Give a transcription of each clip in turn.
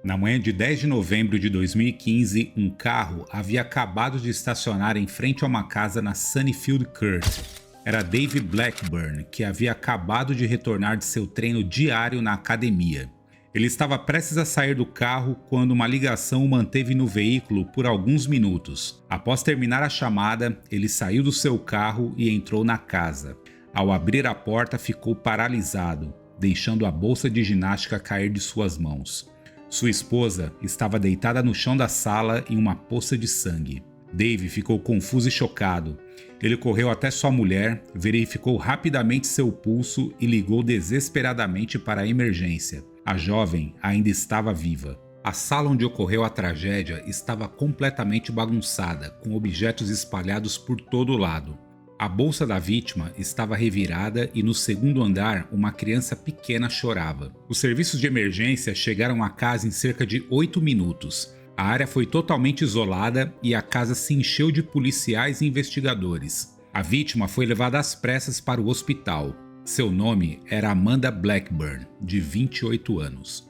Na manhã de 10 de novembro de 2015, um carro havia acabado de estacionar em frente a uma casa na Sunnyfield Court. Era Dave Blackburn, que havia acabado de retornar de seu treino diário na academia. Ele estava prestes a sair do carro quando uma ligação o manteve no veículo por alguns minutos. Após terminar a chamada, ele saiu do seu carro e entrou na casa. Ao abrir a porta, ficou paralisado, deixando a bolsa de ginástica cair de suas mãos. Sua esposa estava deitada no chão da sala em uma poça de sangue. Dave ficou confuso e chocado. Ele correu até sua mulher, verificou rapidamente seu pulso e ligou desesperadamente para a emergência. A jovem ainda estava viva. A sala onde ocorreu a tragédia estava completamente bagunçada, com objetos espalhados por todo lado. A bolsa da vítima estava revirada e no segundo andar uma criança pequena chorava. Os serviços de emergência chegaram à casa em cerca de 8 minutos. A área foi totalmente isolada e a casa se encheu de policiais e investigadores. A vítima foi levada às pressas para o hospital. Seu nome era Amanda Blackburn, de 28 anos.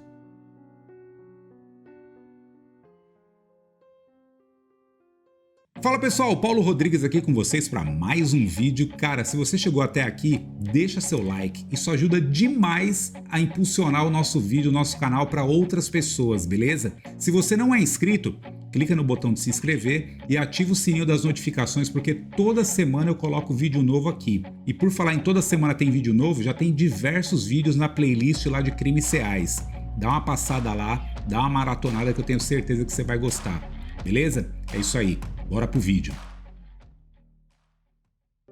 Fala pessoal, Paulo Rodrigues aqui com vocês para mais um vídeo. Cara, se você chegou até aqui, deixa seu like, isso ajuda demais a impulsionar o nosso vídeo, o nosso canal para outras pessoas, beleza? Se você não é inscrito, clica no botão de se inscrever e ativa o sininho das notificações, porque toda semana eu coloco vídeo novo aqui. E por falar em toda semana tem vídeo novo, já tem diversos vídeos na playlist lá de crimes reais. Dá uma passada lá, dá uma maratonada que eu tenho certeza que você vai gostar, beleza? É isso aí. Bora pro vídeo.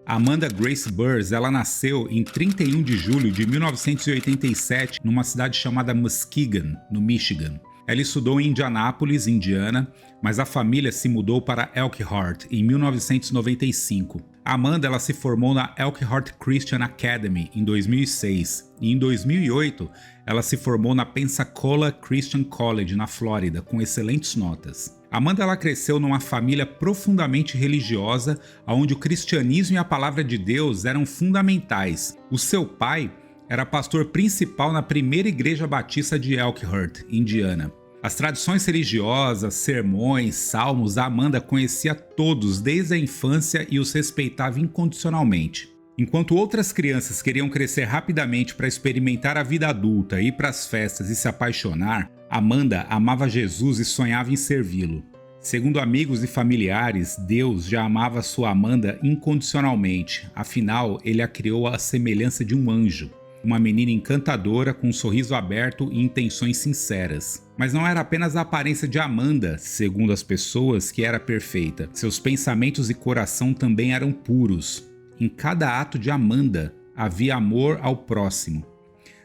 Amanda Grace Burrs, ela nasceu em 31 de julho de 1987 numa cidade chamada Muskegon, no Michigan. Ela estudou em Indianápolis, Indiana, mas a família se mudou para Elkhart em 1995. Amanda ela se formou na Elkhart Christian Academy em 2006 e em 2008 ela se formou na Pensacola Christian College na Flórida com excelentes notas. Amanda ela cresceu numa família profundamente religiosa, onde o cristianismo e a palavra de Deus eram fundamentais. O seu pai era pastor principal na primeira igreja batista de Elkhart, Indiana. As tradições religiosas, sermões, salmos, a Amanda conhecia todos desde a infância e os respeitava incondicionalmente. Enquanto outras crianças queriam crescer rapidamente para experimentar a vida adulta, ir para as festas e se apaixonar, Amanda amava Jesus e sonhava em servi-lo. Segundo amigos e familiares, Deus já amava sua Amanda incondicionalmente, afinal ele a criou à semelhança de um anjo. Uma menina encantadora com um sorriso aberto e intenções sinceras. Mas não era apenas a aparência de Amanda, segundo as pessoas, que era perfeita. Seus pensamentos e coração também eram puros. Em cada ato de Amanda havia amor ao próximo.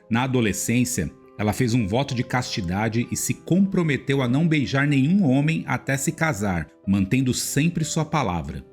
Na adolescência, ela fez um voto de castidade e se comprometeu a não beijar nenhum homem até se casar, mantendo sempre sua palavra.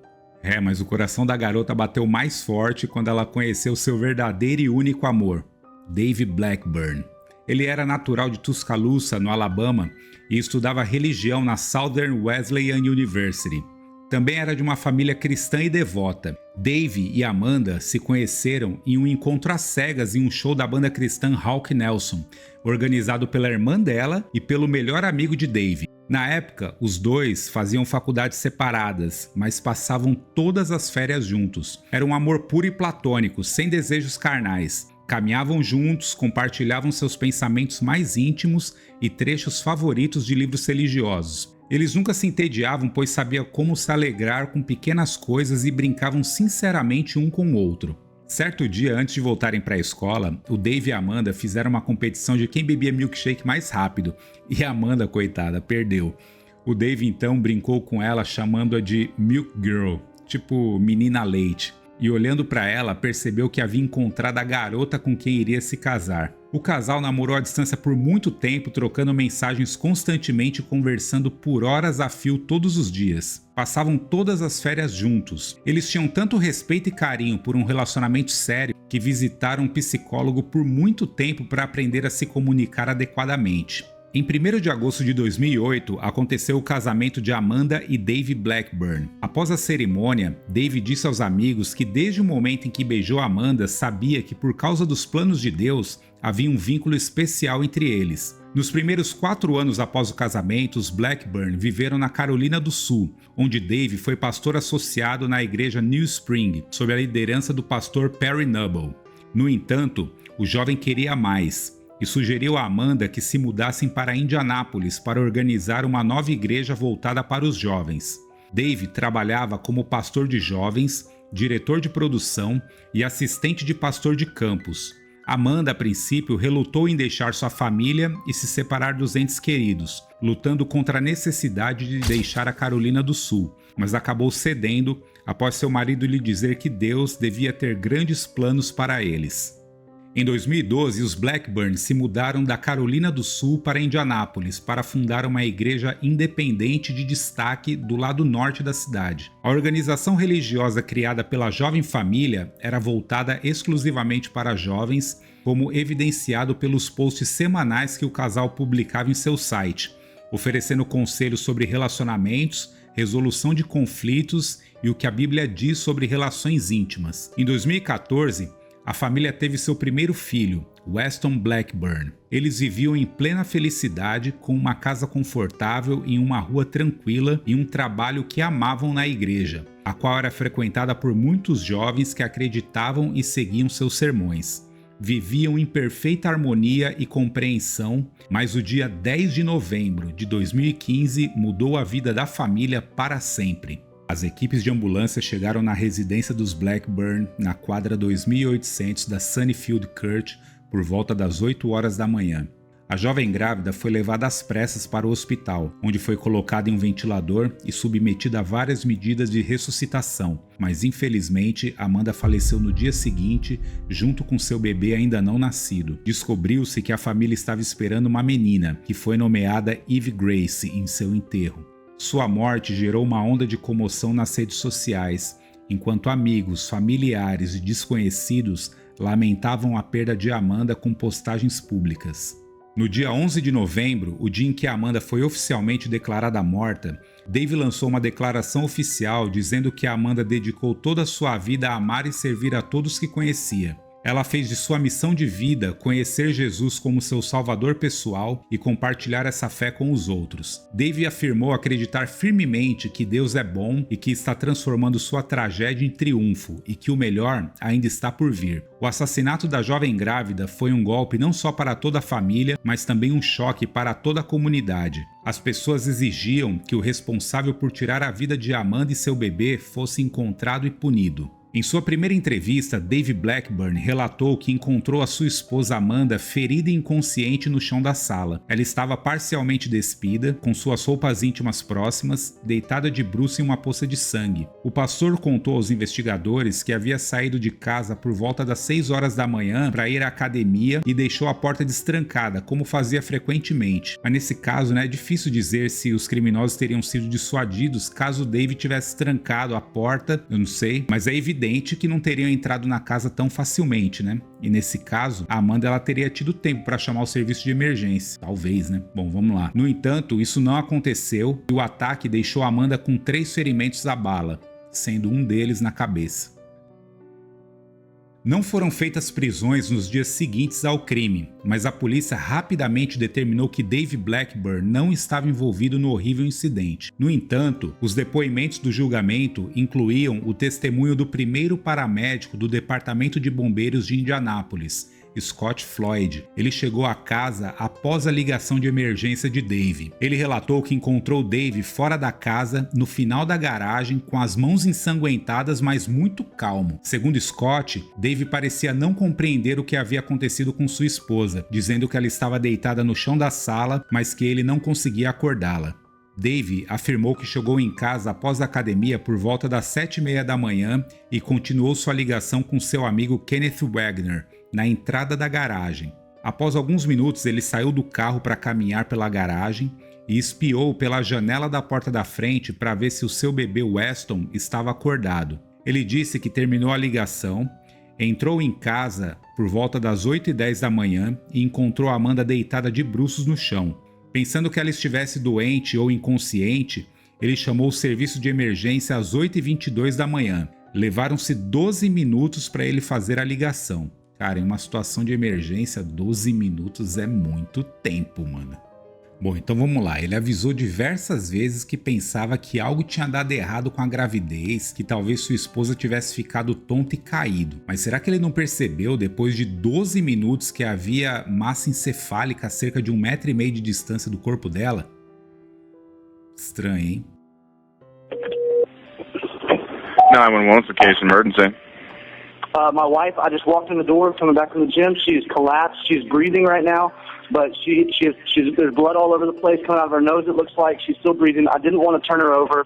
Mas o coração da garota bateu mais forte quando ela conheceu seu verdadeiro e único amor, Dave Blackburn. Ele era natural de Tuscaloosa, no Alabama, e estudava religião na Southern Wesleyan University. Também era de uma família cristã e devota. Dave e Amanda se conheceram em um encontro às cegas em um show da banda cristã Hawk Nelson, organizado pela irmã dela e pelo melhor amigo de Dave. Na época, os dois faziam faculdades separadas, mas passavam todas as férias juntos. Era um amor puro e platônico, sem desejos carnais. Caminhavam juntos, compartilhavam seus pensamentos mais íntimos e trechos favoritos de livros religiosos. Eles nunca se entediavam, pois sabiam como se alegrar com pequenas coisas e brincavam sinceramente um com o outro. Certo dia, antes de voltarem para a escola, o Dave e a Amanda fizeram uma competição de quem bebia milkshake mais rápido, e a Amanda, coitada, perdeu. O Dave então brincou com ela chamando-a de Milk Girl, tipo menina leite. E olhando para ela, percebeu que havia encontrado a garota com quem iria se casar. O casal namorou à distância por muito tempo, trocando mensagens constantemente e conversando por horas a fio todos os dias. Passavam todas as férias juntos. Eles tinham tanto respeito e carinho por um relacionamento sério que visitaram um psicólogo por muito tempo para aprender a se comunicar adequadamente. Em 1º de agosto de 2008, aconteceu o casamento de Amanda e Dave Blackburn. Após a cerimônia, Dave disse aos amigos que desde o momento em que beijou Amanda, sabia que por causa dos planos de Deus, havia um vínculo especial entre eles. Nos primeiros 4 anos após o casamento, os Blackburn viveram na Carolina do Sul, onde Dave foi pastor associado na igreja New Spring, sob a liderança do pastor Perry Noble. No entanto, o jovem queria mais e sugeriu a Amanda que se mudassem para Indianápolis para organizar uma nova igreja voltada para os jovens. Dave trabalhava como pastor de jovens, diretor de produção e assistente de pastor de campus. Amanda, a princípio, relutou em deixar sua família e se separar dos entes queridos, lutando contra a necessidade de deixar a Carolina do Sul, mas acabou cedendo após seu marido lhe dizer que Deus devia ter grandes planos para eles. Em 2012, os Blackburn se mudaram da Carolina do Sul para Indianápolis para fundar uma igreja independente de destaque do lado norte da cidade. A organização religiosa criada pela jovem família era voltada exclusivamente para jovens, como evidenciado pelos posts semanais que o casal publicava em seu site, oferecendo conselhos sobre relacionamentos, resolução de conflitos e o que a Bíblia diz sobre relações íntimas. Em 2014, a família teve seu primeiro filho, Weston Blackburn. Eles viviam em plena felicidade, com uma casa confortável em uma rua tranquila e um trabalho que amavam na igreja, a qual era frequentada por muitos jovens que acreditavam e seguiam seus sermões. Viviam em perfeita harmonia e compreensão, mas o dia 10 de novembro de 2015 mudou a vida da família para sempre. As equipes de ambulância chegaram na residência dos Blackburn, na quadra 2800 da Sunnyfield Court, por volta das 8 horas da manhã. A jovem grávida foi levada às pressas para o hospital, onde foi colocada em um ventilador e submetida a várias medidas de ressuscitação, mas infelizmente Amanda faleceu no dia seguinte, junto com seu bebê ainda não nascido. Descobriu-se que a família estava esperando uma menina, que foi nomeada Eve Grace em seu enterro. Sua morte gerou uma onda de comoção nas redes sociais, enquanto amigos, familiares e desconhecidos lamentavam a perda de Amanda com postagens públicas. No dia 11 de novembro, o dia em que Amanda foi oficialmente declarada morta, Dave lançou uma declaração oficial dizendo que Amanda dedicou toda a sua vida a amar e servir a todos que conhecia. Ela fez de sua missão de vida conhecer Jesus como seu salvador pessoal e compartilhar essa fé com os outros. Dave afirmou acreditar firmemente que Deus é bom e que está transformando sua tragédia em triunfo e que o melhor ainda está por vir. O assassinato da jovem grávida foi um golpe não só para toda a família, mas também um choque para toda a comunidade. As pessoas exigiam que o responsável por tirar a vida de Amanda e seu bebê fosse encontrado e punido. Em sua primeira entrevista, Dave Blackburn relatou que encontrou a sua esposa Amanda ferida e inconsciente no chão da sala. Ela estava parcialmente despida, com suas roupas íntimas próximas, deitada de bruços em uma poça de sangue. O pastor contou aos investigadores que havia saído de casa por volta das 6 horas da manhã para ir à academia e deixou a porta destrancada, como fazia frequentemente. Mas nesse caso, é difícil dizer se os criminosos teriam sido dissuadidos caso Dave tivesse trancado a porta, eu não sei, mas é evidente que não teriam entrado na casa tão facilmente, E nesse caso, a Amanda ela teria tido tempo para chamar o serviço de emergência. Talvez, Bom, vamos lá. No entanto, isso não aconteceu e o ataque deixou a Amanda com 3 ferimentos à bala, sendo um deles na cabeça. Não foram feitas prisões nos dias seguintes ao crime, mas a polícia rapidamente determinou que Dave Blackburn não estava envolvido no horrível incidente. No entanto, os depoimentos do julgamento incluíam o testemunho do primeiro paramédico do Departamento de Bombeiros de Indianápolis, Scott Floyd. Ele chegou à casa após a ligação de emergência de Dave. Ele relatou que encontrou Dave fora da casa, no final da garagem, com as mãos ensanguentadas, mas muito calmo. Segundo Scott, Dave parecia não compreender o que havia acontecido com sua esposa, dizendo que ela estava deitada no chão da sala, mas que ele não conseguia acordá-la. Dave afirmou que chegou em casa após a academia por volta das 7h30 da manhã e continuou sua ligação com seu amigo Kenneth Wagner, na entrada da garagem. Após alguns minutos, ele saiu do carro para caminhar pela garagem e espiou pela janela da porta da frente para ver se o seu bebê Weston estava acordado. Ele disse que terminou a ligação, entrou em casa por volta das 8h10 da manhã e encontrou Amanda deitada de bruços no chão. Pensando que ela estivesse doente ou inconsciente, ele chamou o serviço de emergência às 8h22 da manhã. Levaram-se 12 minutos para ele fazer a ligação. Cara, em uma situação de emergência, 12 minutos é muito tempo, mano. Bom, então vamos lá. Ele avisou diversas vezes que pensava que algo tinha dado errado com a gravidez, que talvez sua esposa tivesse ficado tonta e caído. Mas será que ele não percebeu, depois de 12 minutos, que havia massa encefálica a cerca de 1,5 metro de distância do corpo dela? Estranho, hein? 911, what's the case emergency? My wife, I just walked in the door coming back from the gym. She's collapsed. She's breathing right now, but there's blood all over the place coming out of her nose, it looks like. She's still breathing. I didn't want to turn her over.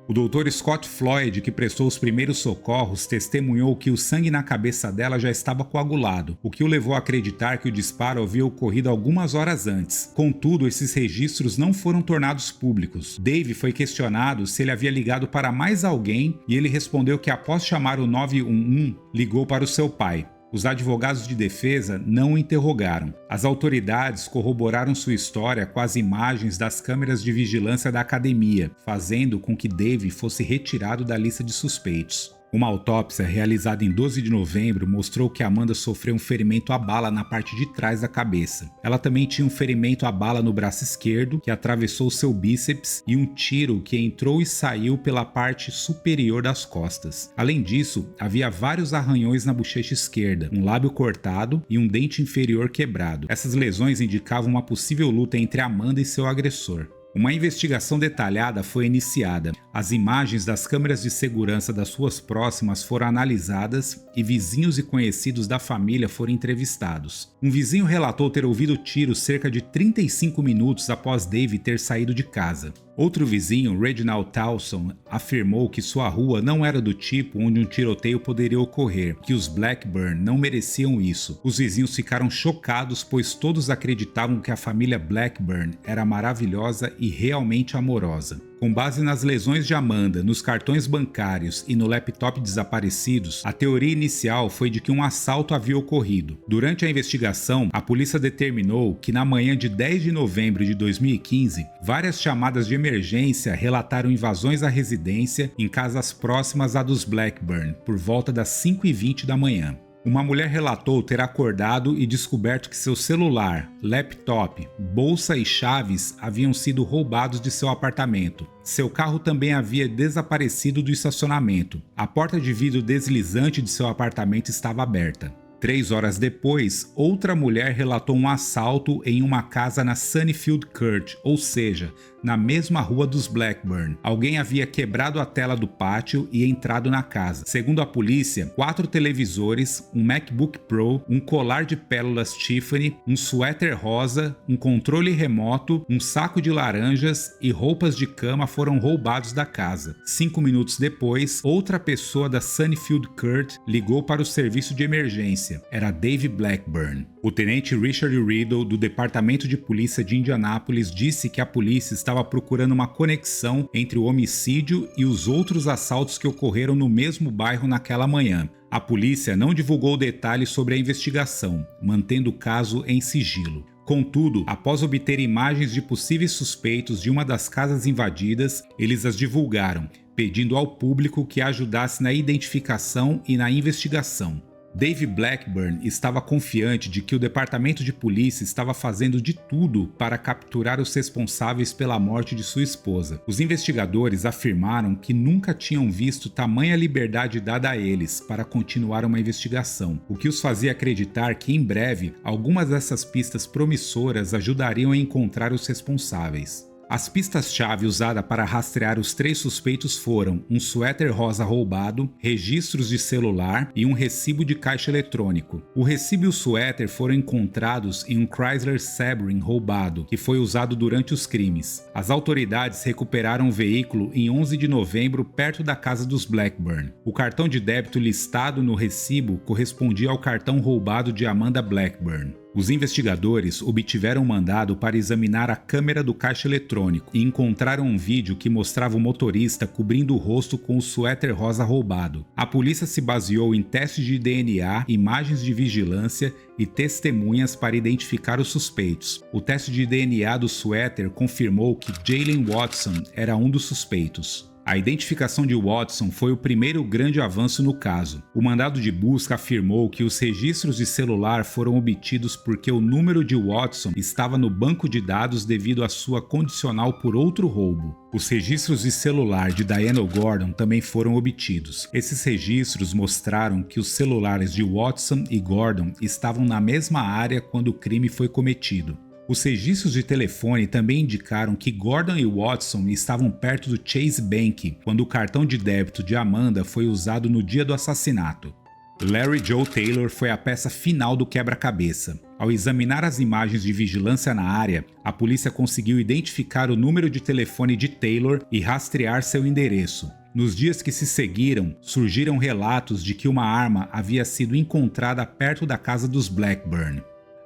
O Dr. Scott Floyd, que prestou os primeiros socorros, testemunhou que o sangue na cabeça dela já estava coagulado, o que o levou a acreditar que o disparo havia ocorrido algumas horas antes. Contudo, esses registros não foram tornados públicos. Dave foi questionado se ele havia ligado para mais alguém e ele respondeu que após chamar o 911, ligou para o seu pai. Os advogados de defesa não o interrogaram. As autoridades corroboraram sua história com as imagens das câmeras de vigilância da academia, fazendo com que Dave fosse retirado da lista de suspeitos. Uma autópsia realizada em 12 de novembro mostrou que Amanda sofreu um ferimento à bala na parte de trás da cabeça. Ela também tinha um ferimento à bala no braço esquerdo, que atravessou seu bíceps, e um tiro que entrou e saiu pela parte superior das costas. Além disso, havia vários arranhões na bochecha esquerda, um lábio cortado e um dente inferior quebrado. Essas lesões indicavam uma possível luta entre Amanda e seu agressor. Uma investigação detalhada foi iniciada. As imagens das câmeras de segurança das ruas próximas foram analisadas e vizinhos e conhecidos da família foram entrevistados. Um vizinho relatou ter ouvido tiros cerca de 35 minutos após Dave ter saído de casa. Outro vizinho, Reginald Towson, afirmou que sua rua não era do tipo onde um tiroteio poderia ocorrer, que os Blackburn não mereciam isso. Os vizinhos ficaram chocados, pois todos acreditavam que a família Blackburn era maravilhosa e realmente amorosa. Com base nas lesões de Amanda, nos cartões bancários e no laptop desaparecidos, a teoria inicial foi de que um assalto havia ocorrido. Durante a investigação, a polícia determinou que na manhã de 10 de novembro de 2015, várias chamadas de emergência relataram invasões à residência em casas próximas à dos Blackburn, por volta das 5h20 da manhã. Uma mulher relatou ter acordado e descoberto que seu celular, laptop, bolsa e chaves haviam sido roubados de seu apartamento. Seu carro também havia desaparecido do estacionamento. A porta de vidro deslizante de seu apartamento estava aberta. 3 horas depois, outra mulher relatou um assalto em uma casa na Sunnyfield Court, ou seja, na mesma rua dos Blackburn. Alguém havia quebrado a tela do pátio e entrado na casa. Segundo a polícia, 4 televisores, um MacBook Pro, um colar de pérolas Tiffany, um suéter rosa, um controle remoto, um saco de laranjas e roupas de cama foram roubados da casa. 5 minutos depois, outra pessoa da Sunnyfield Court ligou para o serviço de emergência. Era Dave Blackburn. O tenente Richard Riddle, do Departamento de Polícia de Indianápolis, disse que a polícia estava procurando uma conexão entre o homicídio e os outros assaltos que ocorreram no mesmo bairro naquela manhã. A polícia não divulgou detalhes sobre a investigação, mantendo o caso em sigilo. Contudo, após obter imagens de possíveis suspeitos de uma das casas invadidas, eles as divulgaram, pedindo ao público que ajudasse na identificação e na investigação. Dave Blackburn estava confiante de que o departamento de polícia estava fazendo de tudo para capturar os responsáveis pela morte de sua esposa. Os investigadores afirmaram que nunca tinham visto tamanha liberdade dada a eles para continuar uma investigação, o que os fazia acreditar que em breve algumas dessas pistas promissoras ajudariam a encontrar os responsáveis. As pistas-chave usadas para rastrear os 3 suspeitos foram um suéter rosa roubado, registros de celular e um recibo de caixa eletrônico. O recibo e o suéter foram encontrados em um Chrysler Sebring roubado, que foi usado durante os crimes. As autoridades recuperaram o veículo em 11 de novembro perto da casa dos Blackburn. O cartão de débito listado no recibo correspondia ao cartão roubado de Amanda Blackburn. Os investigadores obtiveram um mandado para examinar a câmera do caixa eletrônico e encontraram um vídeo que mostrava o motorista cobrindo o rosto com o suéter rosa roubado. A polícia se baseou em testes de DNA, imagens de vigilância e testemunhas para identificar os suspeitos. O teste de DNA do suéter confirmou que Jaylen Watson era um dos suspeitos. A identificação de Watson foi o primeiro grande avanço no caso. O mandado de busca afirmou que os registros de celular foram obtidos porque o número de Watson estava no banco de dados devido à sua condicional por outro roubo. Os registros de celular de Diana Gordon também foram obtidos. Esses registros mostraram que os celulares de Watson e Gordon estavam na mesma área quando o crime foi cometido. Os registros de telefone também indicaram que Gordon e Watson estavam perto do Chase Bank quando o cartão de débito de Amanda foi usado no dia do assassinato. Larry Joe Taylor foi a peça final do quebra-cabeça. Ao examinar as imagens de vigilância na área, a polícia conseguiu identificar o número de telefone de Taylor e rastrear seu endereço. Nos dias que se seguiram, surgiram relatos de que uma arma havia sido encontrada perto da casa dos Blackburn.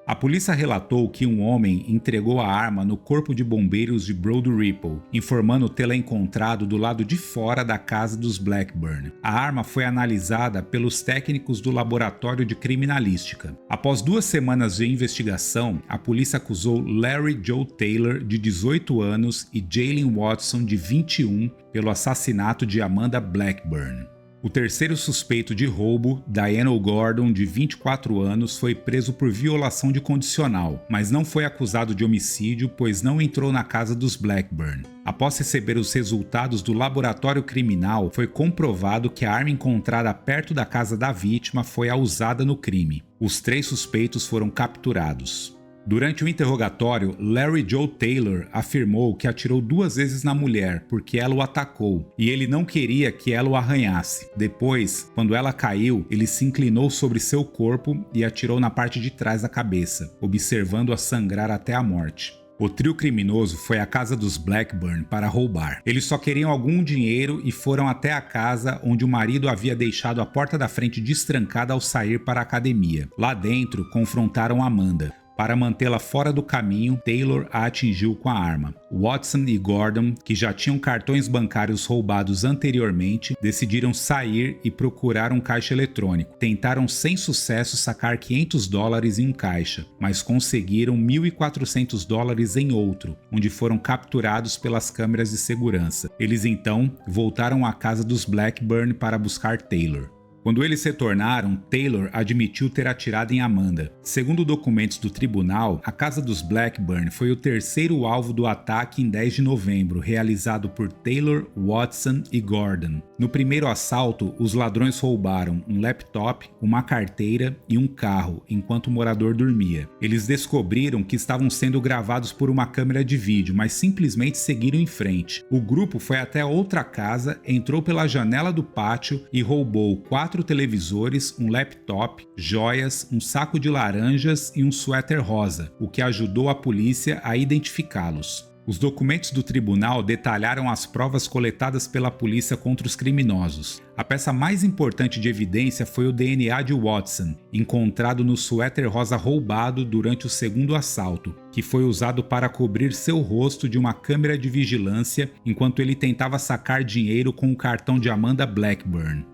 A polícia relatou que um homem entregou a arma no corpo de bombeiros de Broad Ripple, informando tê-la encontrado do lado de fora da casa dos Blackburn. A arma foi analisada pelos técnicos do laboratório de criminalística. Após 2 semanas de investigação, a polícia acusou Larry Joe Taylor, de 18 anos, e Jaylen Watson, de 21, pelo assassinato de Amanda Blackburn. O terceiro suspeito de roubo, Diana Gordon, de 24 anos, foi preso por violação de condicional, mas não foi acusado de homicídio, pois não entrou na casa dos Blackburn. Após receber os resultados do laboratório criminal, foi comprovado que a arma encontrada perto da casa da vítima foi a usada no crime. Os 3 suspeitos foram capturados. Durante o interrogatório, Larry Joe Taylor afirmou que atirou 2 vezes na mulher porque ela o atacou e ele não queria que ela o arranhasse. Depois, quando ela caiu, ele se inclinou sobre seu corpo e atirou na parte de trás da cabeça, observando-a sangrar até a morte. O trio criminoso foi à casa dos Blackburn para roubar. Eles só queriam algum dinheiro e foram até a casa onde o marido havia deixado a porta da frente destrancada ao sair para a academia. Lá dentro, confrontaram Amanda. Para mantê-la fora do caminho, Taylor a atingiu com a arma. Watson e Gordon, que já tinham cartões bancários roubados anteriormente, decidiram sair e procurar um caixa eletrônico. Tentaram sem sucesso sacar $500 em um caixa, mas conseguiram $1.400 em outro, onde foram capturados pelas câmeras de segurança. Eles então voltaram à casa dos Blackburn para buscar Taylor. Quando eles retornaram, Taylor admitiu ter atirado em Amanda. Segundo documentos do tribunal, a casa dos Blackburn foi o terceiro alvo do ataque em 10 de novembro, realizado por Taylor, Watson e Gordon. No primeiro assalto, os ladrões roubaram um laptop, uma carteira e um carro, enquanto o morador dormia. Eles descobriram que estavam sendo gravados por uma câmera de vídeo, mas simplesmente seguiram em frente. O grupo foi até outra casa, entrou pela janela do pátio e roubou 4 televisores, um laptop, joias, um saco de laranjas e um suéter rosa, o que ajudou a polícia a identificá-los. Os documentos do tribunal detalharam as provas coletadas pela polícia contra os criminosos. A peça mais importante de evidência foi o DNA de Watson, encontrado no suéter rosa roubado durante o segundo assalto, que foi usado para cobrir seu rosto de uma câmera de vigilância enquanto ele tentava sacar dinheiro com o cartão de Amanda Blackburn.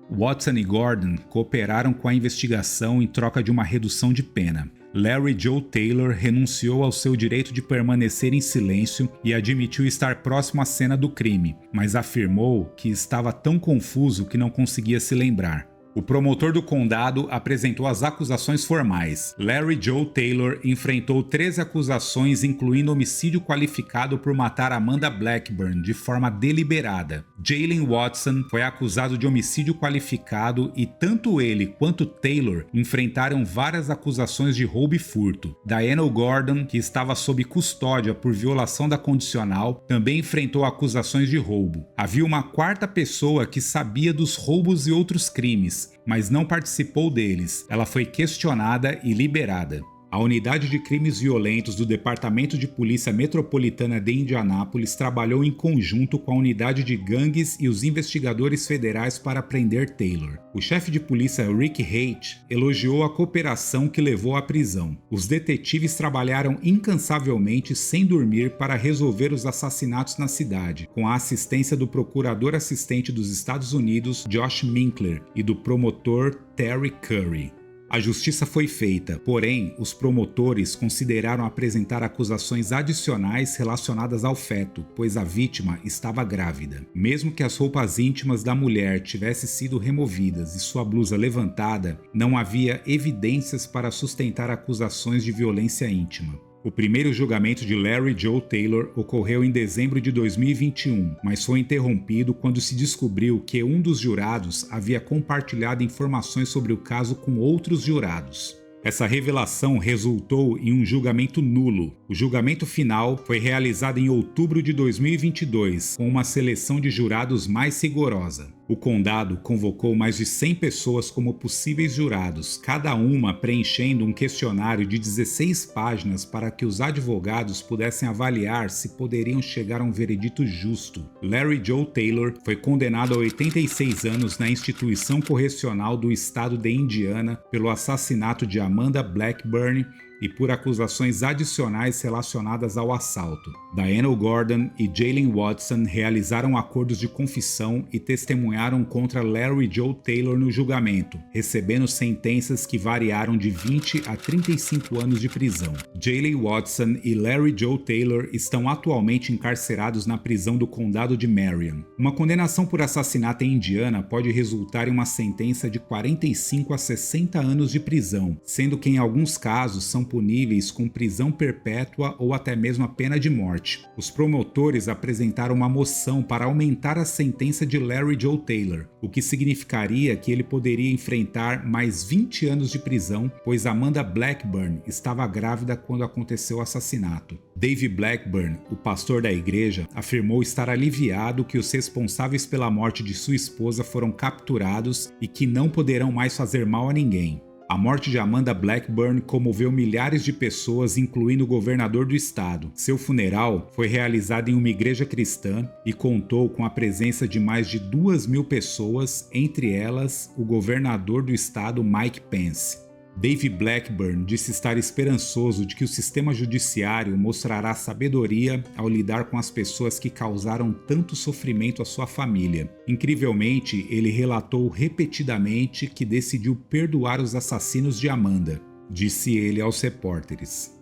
Watson e Gordon cooperaram com a investigação em troca de uma redução de pena. Larry Joe Taylor renunciou ao seu direito de permanecer em silêncio e admitiu estar próximo à cena do crime, mas afirmou que estava tão confuso que não conseguia se lembrar. O promotor do condado apresentou as acusações formais. Larry Joe Taylor enfrentou 13 acusações, incluindo homicídio qualificado por matar Amanda Blackburn de forma deliberada. Jaylen Watson foi acusado de homicídio qualificado e tanto ele quanto Taylor enfrentaram várias acusações de roubo e furto. Diana Gordon, que estava sob custódia por violação da condicional, também enfrentou acusações de roubo. Havia uma 4ª pessoa que sabia dos roubos e outros crimes, mas não participou deles. Ela foi questionada e liberada. A unidade de crimes violentos do Departamento de Polícia Metropolitana de Indianápolis trabalhou em conjunto com a unidade de gangues e os investigadores federais para prender Taylor. O chefe de polícia Rick Haight elogiou a cooperação que levou à prisão. Os detetives trabalharam incansavelmente sem dormir para resolver os assassinatos na cidade, com a assistência do procurador assistente dos Estados Unidos Josh Minkler e do promotor Terry Curry. A justiça foi feita, porém, os promotores consideraram apresentar acusações adicionais relacionadas ao feto, pois a vítima estava grávida. Mesmo que as roupas íntimas da mulher tivessem sido removidas e sua blusa levantada, não havia evidências para sustentar acusações de violência íntima. O primeiro julgamento de Larry Joe Taylor ocorreu em dezembro de 2021, mas foi interrompido quando se descobriu que um dos jurados havia compartilhado informações sobre o caso com outros jurados. Essa revelação resultou em um julgamento nulo. O julgamento final foi realizado em outubro de 2022, com uma seleção de jurados mais rigorosa. O condado convocou mais de 100 pessoas como possíveis jurados, cada uma preenchendo um questionário de 16 páginas para que os advogados pudessem avaliar se poderiam chegar a um veredito justo. Larry Joe Taylor foi condenado a 86 anos na instituição correcional do estado de Indiana pelo assassinato de Amanda Blackburn e por acusações adicionais relacionadas ao assalto. Diana Gordon e Jaylen Watson realizaram acordos de confissão e testemunharam contra Larry Joe Taylor no julgamento, recebendo sentenças que variaram de 20 a 35 anos de prisão. Jaylen Watson e Larry Joe Taylor estão atualmente encarcerados na prisão do condado de Marion. Uma condenação por assassinato em Indiana pode resultar em uma sentença de 45 a 60 anos de prisão, sendo que em alguns casos são puníveis com prisão perpétua ou até mesmo a pena de morte. Os promotores apresentaram uma moção para aumentar a sentença de Larry Joe Taylor, o que significaria que ele poderia enfrentar mais 20 anos de prisão, pois Amanda Blackburn estava grávida quando aconteceu o assassinato. Dave Blackburn, o pastor da igreja, afirmou estar aliviado que os responsáveis pela morte de sua esposa foram capturados e que não poderão mais fazer mal a ninguém. A morte de Amanda Blackburn comoveu milhares de pessoas, incluindo o governador do estado. Seu funeral foi realizado em uma igreja cristã e contou com a presença de mais de 2.000 pessoas, entre elas o governador do estado Mike Pence. Dave Blackburn disse estar esperançoso de que o sistema judiciário mostrará sabedoria ao lidar com as pessoas que causaram tanto sofrimento à sua família. Incrivelmente, ele relatou repetidamente que decidiu perdoar os assassinos de Amanda, disse ele aos repórteres.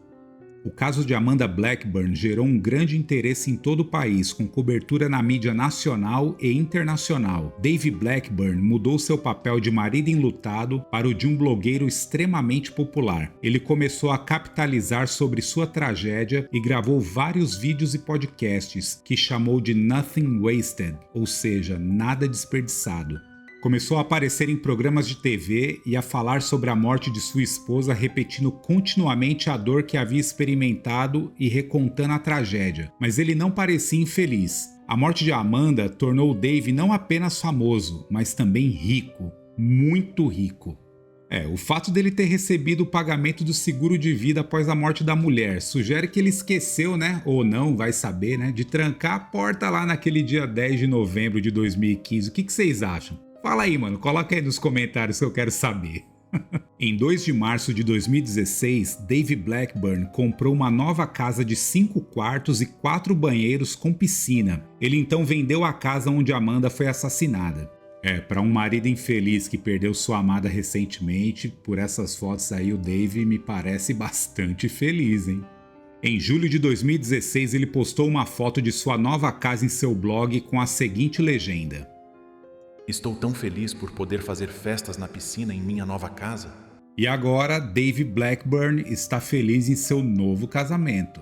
O caso de Amanda Blackburn gerou um grande interesse em todo o país, com cobertura na mídia nacional e internacional. Dave Blackburn mudou seu papel de marido enlutado para o de um blogueiro extremamente popular. Ele começou a capitalizar sobre sua tragédia e gravou vários vídeos e podcasts que chamou de Nothing Wasted, ou seja, nada desperdiçado. Começou a aparecer em programas de TV e a falar sobre a morte de sua esposa, repetindo continuamente a dor que havia experimentado e recontando a tragédia. Mas ele não parecia infeliz. A morte de Amanda tornou o Dave não apenas famoso, mas também rico. Muito rico. O fato dele ter recebido o pagamento do seguro de vida após a morte da mulher sugere que ele esqueceu, ou não, vai saber, de trancar a porta lá naquele dia 10 de novembro de 2015. O que vocês acham? Fala aí, mano, coloca aí nos comentários que eu quero saber. Em 2 de março de 2016, Dave Blackburn comprou uma nova casa de 5 quartos e 4 banheiros com piscina. Ele então vendeu a casa onde Amanda foi assassinada. Para um marido infeliz que perdeu sua amada recentemente, por essas fotos aí o Dave me parece bastante feliz, hein? Em julho de 2016, ele postou uma foto de sua nova casa em seu blog com a seguinte legenda: Estou tão feliz por poder fazer festas na piscina em minha nova casa. E agora, Dave Blackburn está feliz em seu novo casamento.